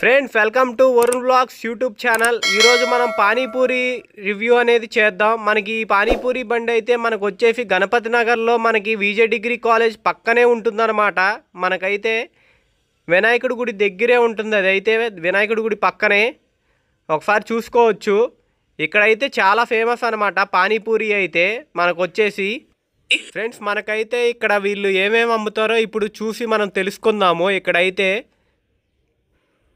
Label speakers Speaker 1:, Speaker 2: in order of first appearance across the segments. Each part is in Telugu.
Speaker 1: Friends welcome to Varun blogs YouTube channel. ఈరోజు మనం పానీపూరి రివ్యూ అనేది చేద్దాం. మనకి ఈ పానీపూరి బండి అయితే మనకు వచ్చేసి గణపతి నగర్లో మనకి విజే డిగ్రీ కాలేజ్ పక్కనే ఉంటుందన్నమాట. మనకైతే వినాయకుడి గుడి దగ్గరే ఉంటుంది. అది అయితే వినాయకుడి గుడి పక్కనే ఒకసారి చూసుకోవచ్చు. ఇక్కడైతే చాలా ఫేమస్ అనమాట పానీపూరి అయితే మనకు వచ్చేసి. ఫ్రెండ్స్ మనకైతే ఇక్కడ వీళ్ళు ఏమేమి అమ్ముతారో ఇప్పుడు చూసి మనం తెలుసుకుందాము. ఇక్కడైతే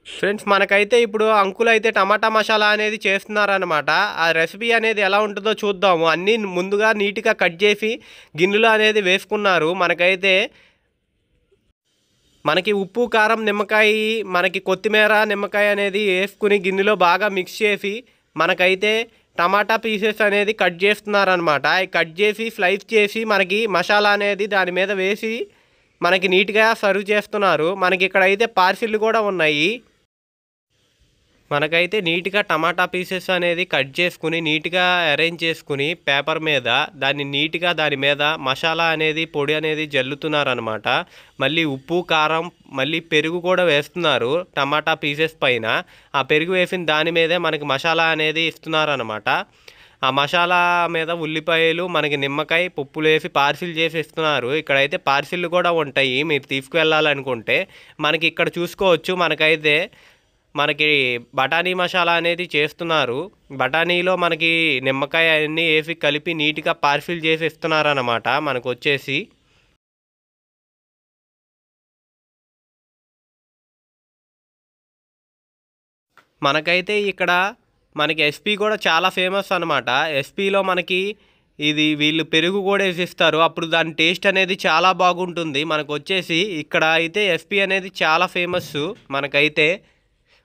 Speaker 1: ఫ్రెండ్స్ మనకైతే ఇప్పుడు అంకుల్ అయితే టమాటా మసాలా అనేది చేస్తున్నారనమాట. ఆ రెసిపీ అనేది ఎలా ఉంటుందో చూద్దాము. అన్నీ ముందుగా నీట్గా కట్ చేసి గిన్నెలో అనేది వేసుకున్నారు. మనకి ఉప్పు కారం నిమ్మకాయ మనకి కొత్తిమీర నిమ్మకాయ అనేది వేసుకుని గిన్నెలో బాగా మిక్స్ చేసి మనకైతే టమాటా పీసెస్ అనేది కట్ చేస్తున్నారనమాట. కట్ చేసి స్లైస్ చేసి మనకి మసాలా అనేది దాని మీద వేసి మనకి నీట్గా సర్వ్ చేస్తున్నారు. మనకి ఇక్కడైతే పార్సిల్ కూడా ఉన్నాయి. మనకైతే నీట్గా టమాటా పీసెస్ అనేది కట్ చేసుకుని నీట్గా అరేంజ్ చేసుకుని పేపర్ మీద దాన్ని నీట్గా దాని మీద మసాలా అనేది పొడి అనేది జల్లుతున్నారనమాట. మళ్ళీ ఉప్పు కారం మళ్ళీ పెరుగు కూడా వేస్తున్నారు టమాటా పీసెస్ పైన. ఆ పెరుగు వేసిన దాని మీదే మనకి మసాలా అనేది ఇస్తున్నారనమాట. ఆ మసాలా మీద ఉల్లిపాయలు మనకి నిమ్మకాయ పప్పులు వేసి పార్సిల్ చేసి ఇస్తున్నారు. ఇక్కడైతే పార్సిల్ కూడా ఉంటాయి మీరు తీసుకువెళ్ళాలనుకుంటే. మనకి ఇక్కడ చూసుకోవచ్చు మనకి బఠానీ మసాలా అనేది చేస్తున్నారు. బఠానీలో మనకి నిమ్మకాయ అన్నీ వేసి కలిపి నీట్గా పార్సిల్ చేసి ఇస్తున్నారన్నమాట. మనకు వచ్చేసి మనకైతే ఇక్కడ మనకి ఎస్పీ కూడా చాలా ఫేమస్ అనమాట. ఎస్పీలో మనకి వీళ్ళు పెరుగు కూడా వేసిస్తారు. అప్పుడు దాని టేస్ట్ అనేది చాలా బాగుంటుంది. మనకు వచ్చేసి ఇక్కడ అయితే ఎస్పీ అనేది చాలా ఫేమస్. మనకైతే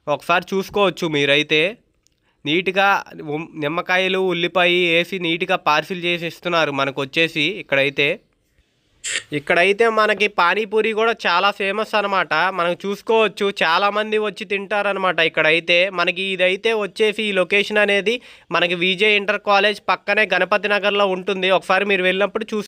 Speaker 1: ఒకసారి చూసుకోవచ్చు మీరైతే నీట్గా నిమ్మకాయలు ఉల్లిపాయ వేసి నీట్గా పార్సిల్ చేసి ఇస్తున్నారు. మనకు వచ్చేసి ఇక్కడైతే మనకి పానీపూరి కూడా చాలా ఫేమస్ అనమాట. మనం చూసుకోవచ్చు చాలామంది వచ్చి తింటారనమాట. ఇక్కడైతే మనకి ఇదైతే వచ్చేసి ఈ లొకేషన్ అనేది మనకి విజే ఇంటర్ కాలేజ్ పక్కనే గణపతి నగర్లో ఉంటుంది. ఒకసారి మీరు వెళ్ళినప్పుడు